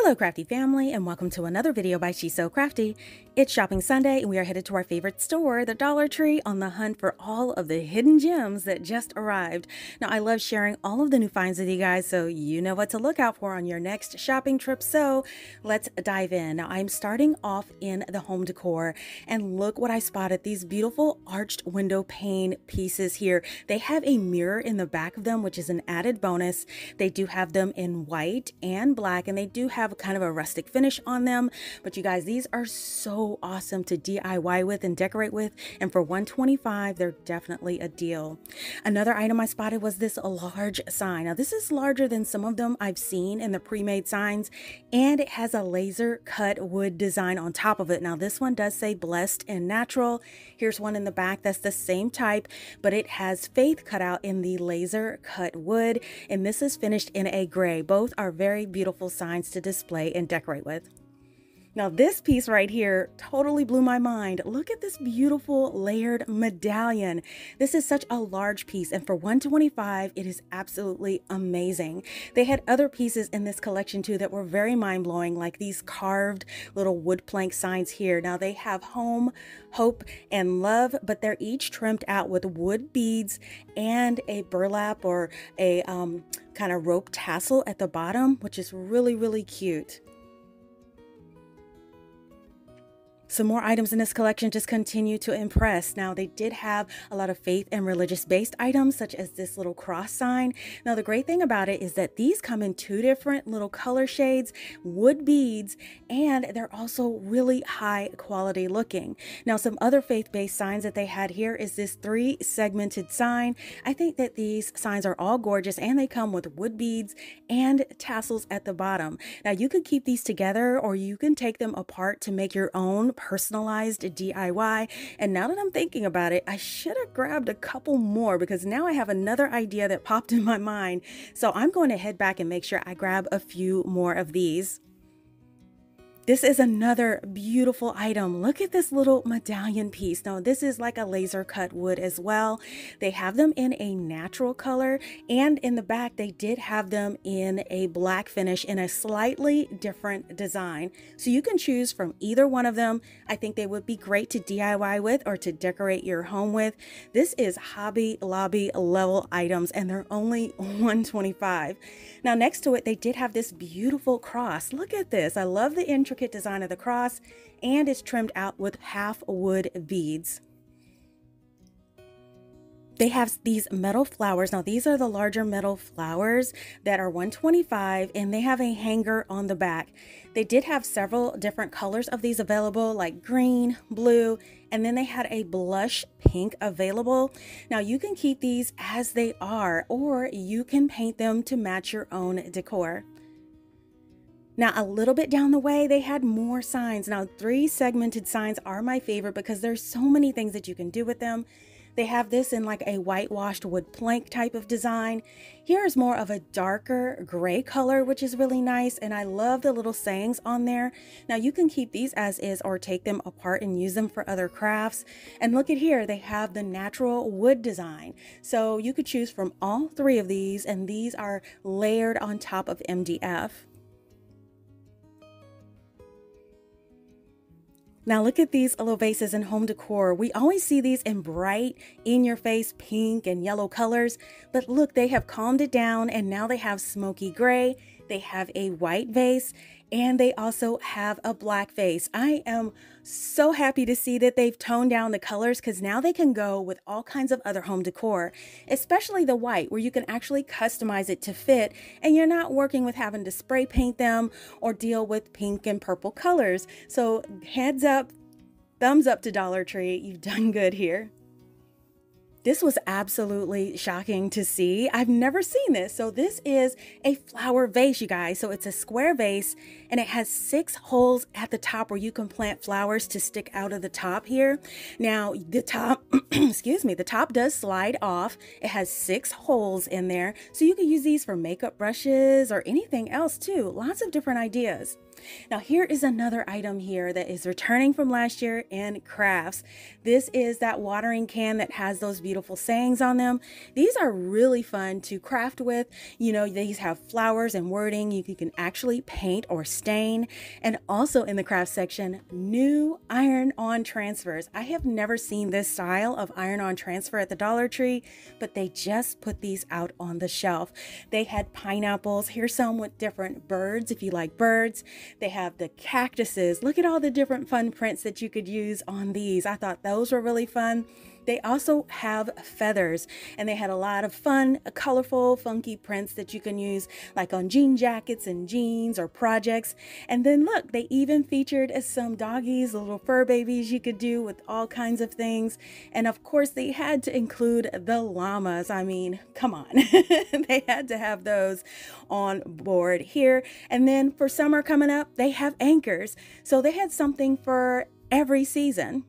Hello CraftDee family, and welcome to another video by She's So CraftDee. It's shopping Sunday and we are headed to our favorite store, the Dollar Tree, on the hunt for all of the hidden gems that just arrived. Now I love sharing all of the new finds with you guys, so you know what to look out for on your next shopping trip. So let's dive in. Now I'm starting off in the home decor, and look what I spotted. These beautiful arched window pane pieces here. They have a mirror in the back of them, which is an added bonus. They do have them in white and black, and they do have kind of a rustic finish on them. But you guys, these are so awesome to DIY with and decorate with, and for $125 they're definitely a deal. Another item I spotted was this large sign. Now this is larger than some of them I've seen in the pre-made signs, and it has a laser cut wood design on top of it. Now this one does say blessed and natural. Here's one in the back that's the same type, but it has faith cut out in the laser cut wood, and this is finished in a gray. Both are very beautiful signs to display and decorate with. Now this piece right here totally blew my mind. Look at this beautiful layered medallion. This is such a large piece, and for $125 it is absolutely amazing. They had other pieces in this collection too that were very mind-blowing, like these carved little wood plank signs here. Now they have home, hope, and love, but they're each trimmed out with wood beads and a burlap or a kind of rope tassel at the bottom, which is really cute. Some more items in this collection just continue to impress. Now they did have a lot of faith and religious based items, such as this little cross sign. Now the great thing about it is that these come in two different little color shades, wood beads, and they're also really high quality looking. Now some other faith based signs that they had here is this 3 segmented sign. I think that these signs are all gorgeous, and they come with wood beads and tassels at the bottom. Now you could keep these together, or you can take them apart to make your own personalized DIY. And now that I'm thinking about it, I should have grabbed a couple more, because now I have another idea that popped in my mind. So I'm going to head back and make sure I grab a few more of these. This is another beautiful item. Look at this little medallion piece. Now this is like a laser cut wood as well. They have them in a natural color, and in the back they did have them in a black finish in a slightly different design. So you can choose from either one of them. I think they would be great to DIY with or to decorate your home with. This is Hobby Lobby level items, and they're only $125. Now next to it they did have this beautiful cross. Look at this. I love the intricate design of the cross, and it's trimmed out with half wood beads. They have these metal flowers. Now these are the larger metal flowers that are $125, and they have a hanger on the back. They did have several different colors of these available, like green, blue, and then they had a blush pink available. Now you can keep these as they are, or you can paint them to match your own decor. Now a little bit down the way they had more signs. Now 3 segmented signs are my favorite because there's so many things that you can do with them. They have this in like a whitewashed wood plank type of design. Here is more of a darker gray color, which is really nice, and I love the little sayings on there. Now you can keep these as is or take them apart and use them for other crafts. And look at here, they have the natural wood design. So you could choose from all 3 of these, and these are layered on top of MDF. Now look at these little vases in home decor. We always see these in bright, in-your-face pink and yellow colors, but look, they have calmed it down, and now they have smoky gray, they have a white vase, and they also have a black vase. I am so happy to see that they've toned down the colors, because now they can go with all kinds of other home decor, especially the white, where you can actually customize it to fit, and you're not working with having to spray paint them or deal with pink and purple colors. So heads up, thumbs up to Dollar Tree. You've done good here. This was absolutely shocking to see. I've never seen this. So this is a flower vase, you guys. So it's a square vase, and it has 6 holes at the top where you can plant flowers to stick out of the top here. Now the top, excuse me, the top does slide off. It has 6 holes in there. So you can use these for makeup brushes or anything else too. Lots of different ideas. Now here is another item here that is returning from last year in crafts. This is that watering can that has those beautiful beautiful sayings on them. These are really fun to craft with. You know, these have flowers and wording you can actually paint or stain. And also in the craft section, new iron-on transfers. I have never seen this style of iron-on transfer at the Dollar Tree, but they just put these out on the shelf. They had pineapples. Here's some with different birds if you like birds. They have the cactuses. Look at all the different fun prints that you could use on these. I thought those were really fun. They also have feathers, and they had a lot of fun, colorful, funky prints that you can use like on jean jackets and jeans or projects. And then look, they even featured some doggies, little fur babies you could do with all kinds of things. And of course, they had to include the llamas. I mean, come on. They had to have those on board here. And then for summer coming up, they have anchors. So they had something for every season.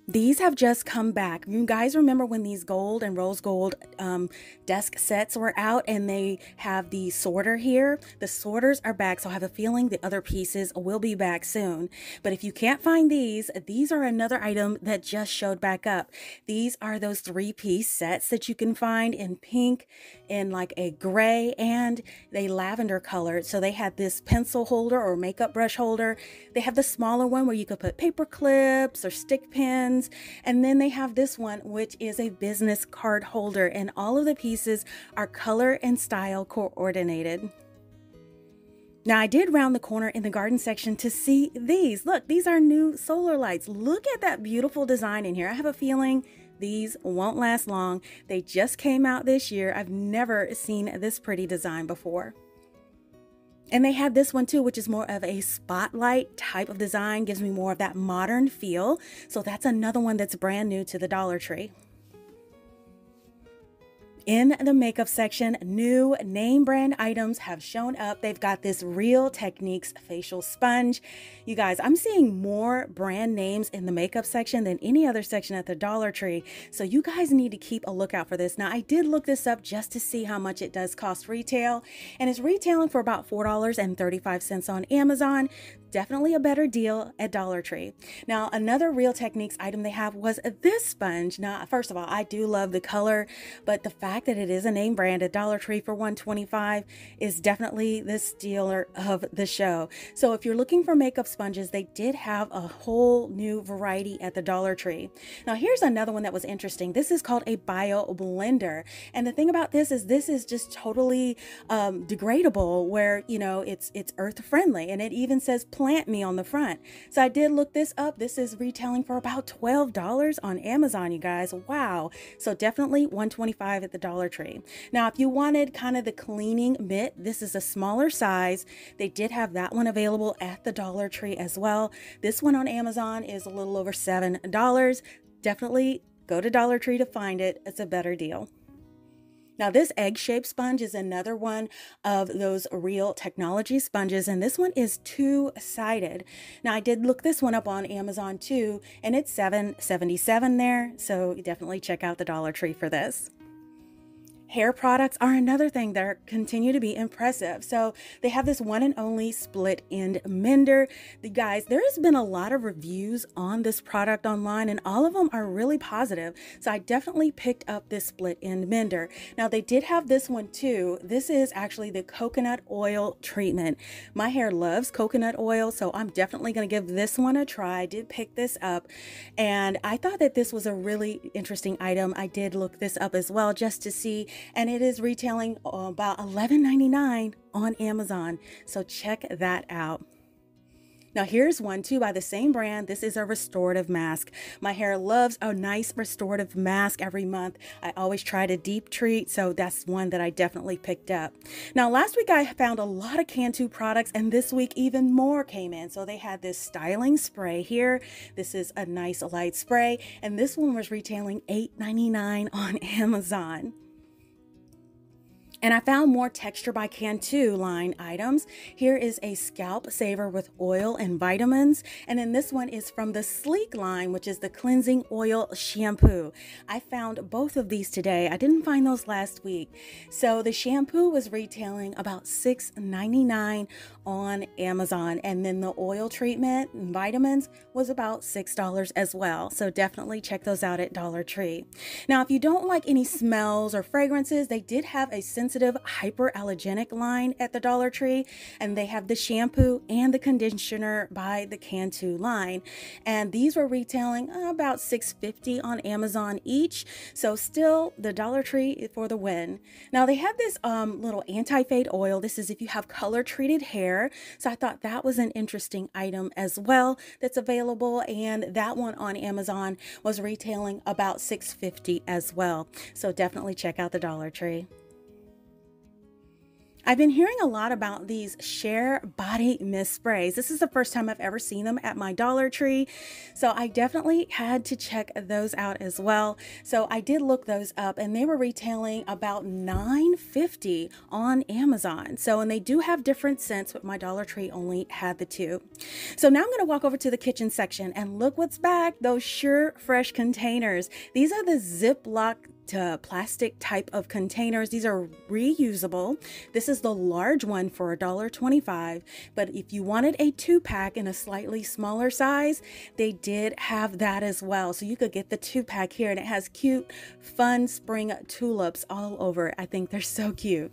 These have just come back. You guys remember when these gold and rose gold desk sets were out, and they have the sorter here? The sorters are back, so I have a feeling the other pieces will be back soon. But if you can't find these are another item that just showed back up. These are those 3-piece sets that you can find in pink, in like a gray, and a lavender color. So they had this pencil holder or makeup brush holder. They have the smaller one where you could put paper clips or stick pins. And then they have this one, which is a business card holder, and all of the pieces are color and style coordinated. Now I did round the corner in the garden section to see these. Look, these are new solar lights. Look at that beautiful design in here. I have a feeling these won't last long. They just came out this year. I've never seen this pretty design before. And they had this one too, which is more of a spotlight type of design, gives me more of that modern feel. So that's another one that's brand new to the Dollar Tree. In the makeup section, new name brand items have shown up. They've got this Real Techniques facial sponge. You guys, I'm seeing more brand names in the makeup section than any other section at the Dollar Tree. So you guys need to keep a lookout for this. Now, I did look this up just to see how much it does cost retail, and it's retailing for about $4.35 on Amazon. Definitely a better deal at Dollar Tree. Now, another Real Techniques item they have was this sponge. Now, first of all, I do love the color, but the fact that it is a name brand at Dollar Tree for $125 is definitely the stealer of the show. So if you're looking for makeup sponges, they did have a whole new variety at the Dollar Tree. Now, here's another one that was interesting. This is called a bio blender. And the thing about this is just totally degradable, where, you know, it's earth friendly, and it even says Plant Me on the front. So I did look this up. This is retailing for about $12 on Amazon, you guys. Wow. So definitely $125 at the Dollar Tree. Now, if you wanted kind of the cleaning mitt, this is a smaller size. They did have that one available at the Dollar Tree as well. This one on Amazon is a little over $7. Definitely go to Dollar Tree to find it. It's a better deal. Now, this egg-shaped sponge is another one of those Real Technology sponges, and this one is two-sided. Now, I did look this one up on Amazon too, and it's $7.77 there, so definitely check out the Dollar Tree for this. Hair products are another thing that continue to be impressive. So they have this one and only split end mender. The guys, there has been a lot of reviews on this product online, and all of them are really positive. So I definitely picked up this split end mender. Now, they did have this one too. This is actually the coconut oil treatment. My hair loves coconut oil, so I'm definitely going to give this one a try. I did pick this up, and I thought that this was a really interesting item. I did look this up as well just to see, and it is retailing about $11.99 on Amazon. So check that out. Now, here's one too by the same brand. This is a restorative mask. My hair loves a nice restorative mask every month. I always try to deep treat, so that's one that I definitely picked up. Now, last week I found a lot of Cantu products, and this week even more came in. So they had this styling spray here. This is a nice light spray, and this one was retailing $8.99 on Amazon. And I found more Texture by Cantu line items. Here is a scalp saver with oil and vitamins. And then this one is from the Sleek line, which is the cleansing oil shampoo. I found both of these today. I didn't find those last week. So the shampoo was retailing about $6.99 on Amazon. And then the oil treatment and vitamins was about $6 as well. So definitely check those out at Dollar Tree. Now, if you don't like any smells or fragrances, they did have a sensitive hyperallergenic line at the Dollar Tree, and they have the shampoo and the conditioner by the Cantu line, and these were retailing about $6.50 on Amazon each. So still the Dollar Tree for the win. Now they have this little anti-fade oil. This is if you have color treated hair, so I thought that was an interesting item as well that's available, and that one on Amazon was retailing about $6.50 as well. So definitely check out the Dollar Tree. I've been hearing a lot about these Share Body Mist sprays. This is the first time I've ever seen them at my Dollar Tree, so I definitely had to check those out as well. So I did look those up, and they were retailing about $9.50 on Amazon. So, and they do have different scents, but my Dollar Tree only had the two. So now I'm going to walk over to the kitchen section, and look what's back, those Sure Fresh containers. These are the Ziploc to plastic type of containers. These are reusable. This is the large one for $1.25, but if you wanted a 2-pack in a slightly smaller size, they did have that as well. So you could get the 2-pack here, and it has cute, fun spring tulips all over it. I think they're so cute.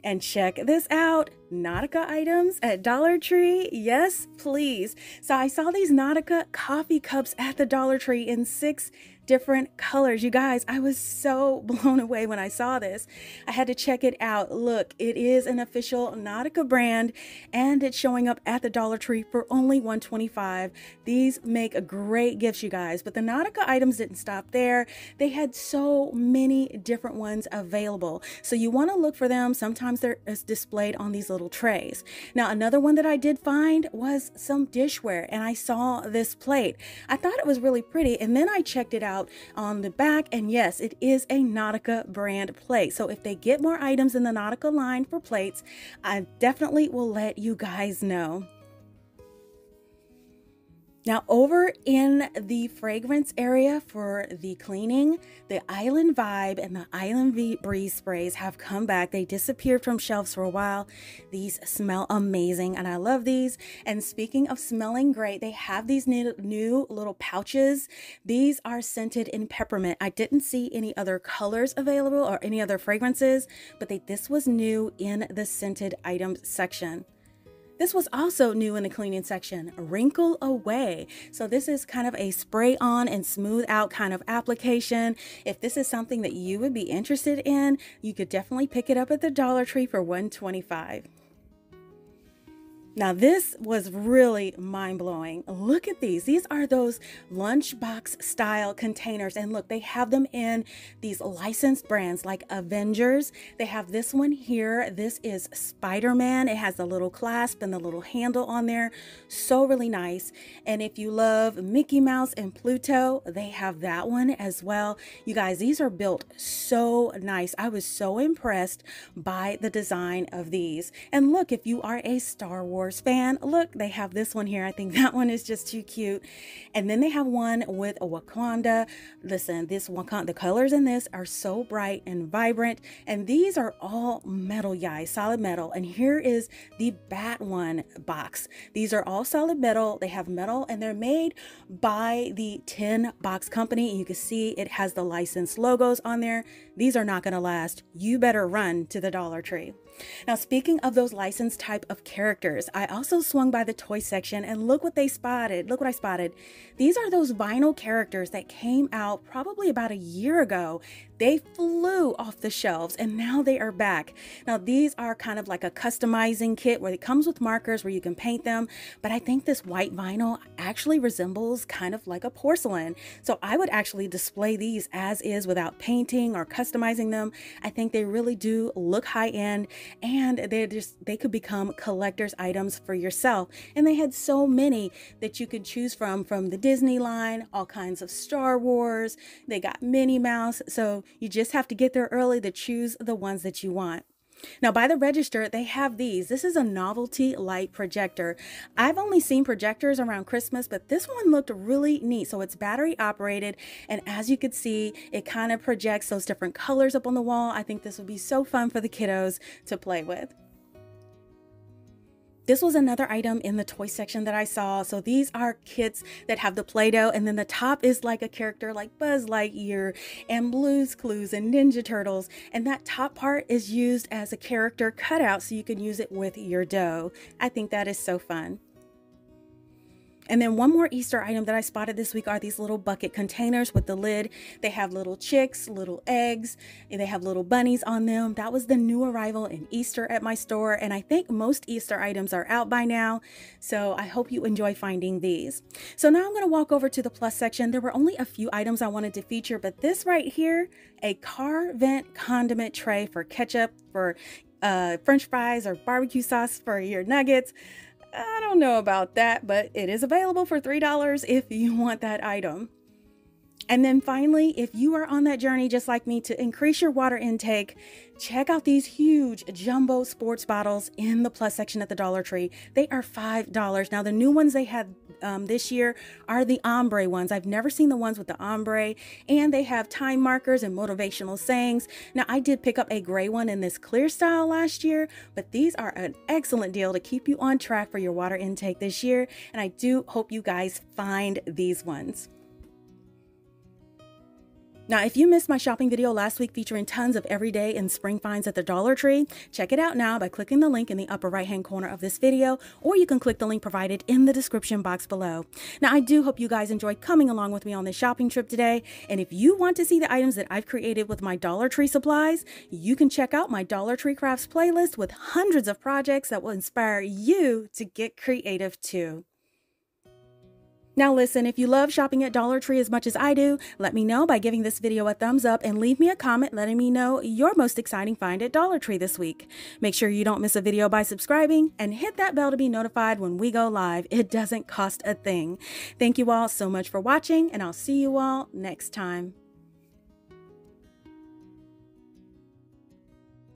And check this out, Nautica items at Dollar Tree. Yes, please. So I saw these Nautica coffee cups at the Dollar Tree in 6 different colors. You guys, I was so blown away when I saw this. I had to check it out. Look, it is an official Nautica brand, and it's showing up at the Dollar Tree for only $1.25. These make great gifts, you guys, but the Nautica items didn't stop there. They had so many different ones available. So you want to look for them. Sometimes they're displayed on these little trays. Now, another one that I did find was some dishware, and I saw this plate. I thought it was really pretty, and then I checked it out on the back, and yes, it is a Nautica brand plate. So if they get more items in the Nautica line for plates, I definitely will let you guys know. Now, over in the fragrance area for the cleaning, the Island Vibe and the Island Breeze sprays have come back. They disappeared from shelves for a while. These smell amazing, and I love these. And speaking of smelling great, they have these new little pouches. These are scented in peppermint. I didn't see any other colors available or any other fragrances, but this was new in the scented items section. This was also new in the cleaning section, Wrinkle Away. So this is kind of a spray on and smooth out kind of application. If this is something that you would be interested in, you could definitely pick it up at the Dollar Tree for $1.25. Now, this was really mind-blowing. Look at these. These are those lunchbox style containers. And look, they have them in these licensed brands like Avengers. They have this one here. This is Spider-Man. It has the little clasp and the little handle on there. So really nice. And if you love Mickey Mouse and Pluto, they have that one as well. You guys, these are built so nice. I was so impressed by the design of these. And look, if you are a Star Wars fan, look, they have this one here. I think that one is just too cute. And then they have one with a Wakanda. Listen, this Wakanda, the colors in this are so bright and vibrant, and these are all metal, guys, solid metal. And here is the Bat One box. These are all solid metal. They have metal, and they're made by the Tin Box Company. And you can see it has the licensed logos on there. These are not going to last. You better run to the Dollar Tree. Now, speaking of those licensed type of characters, I also swung by the toy section, and look what they spotted. Look what I spotted. These are those vinyl characters that came out probably about a year ago. They flew off the shelves, and now they are back. Now, these are kind of like a customizing kit where it comes with markers where you can paint them, but I think this white vinyl actually resembles kind of like a porcelain. So I would actually display these as is without painting or customizing them. I think they really do look high-end, and they could become collector's items for yourself. And they had so many that you could choose from the Disney line, all kinds of Star Wars. They got Minnie Mouse. So you just have to get there early to choose the ones that you want. Now, by the register, they have these. This is a novelty light projector. I've only seen projectors around Christmas, but this one looked really neat. So it's battery operated, and as you could see, it kind of projects those different colors up on the wall. I think this would be so fun for the kiddos to play with. This was another item in the toy section that I saw. So these are kits that have the Play-Doh, and then the top is like a character like Buzz Lightyear and Blue's Clues and Ninja Turtles. And that top part is used as a character cutout so you can use it with your dough. I think that is so fun. And then one more Easter item that I spotted this week are these little bucket containers with the lid. They have little chicks, little eggs, and they have little bunnies on them. That was the new arrival in Easter at my store, and I think most Easter items are out by now. So I hope you enjoy finding these. So now I'm going to walk over to the plus section. There were only a few items I wanted to feature, but this right here, a car vent condiment tray for ketchup, for French fries, or barbecue sauce for your nuggets. I don't know about that, but it is available for $3 if you want that item. And then finally, if you are on that journey just like me to increase your water intake, check out these huge jumbo sports bottles in the plus section at the Dollar Tree. They are $5. Now, the new ones they had this year are the ombre ones. I've never seen the ones with the ombre, and they have time markers and motivational sayings. Now, I did pick up a gray one in this clear style last year, but these are an excellent deal to keep you on track for your water intake this year. And I do hope you guys find these ones. Now, if you missed my shopping video last week featuring tons of everyday and spring finds at the Dollar Tree, check it out now by clicking the link in the upper right-hand corner of this video, or you can click the link provided in the description box below. Now, I do hope you guys enjoyed coming along with me on this shopping trip today, and if you want to see the items that I've created with my Dollar Tree supplies, you can check out my Dollar Tree Crafts playlist with hundreds of projects that will inspire you to get creative too. Now listen, if you love shopping at Dollar Tree as much as I do, let me know by giving this video a thumbs up and leave me a comment letting me know your most exciting find at Dollar Tree this week. Make sure you don't miss a video by subscribing and hit that bell to be notified when we go live. It doesn't cost a thing. Thank you all so much for watching, and I'll see you all next time.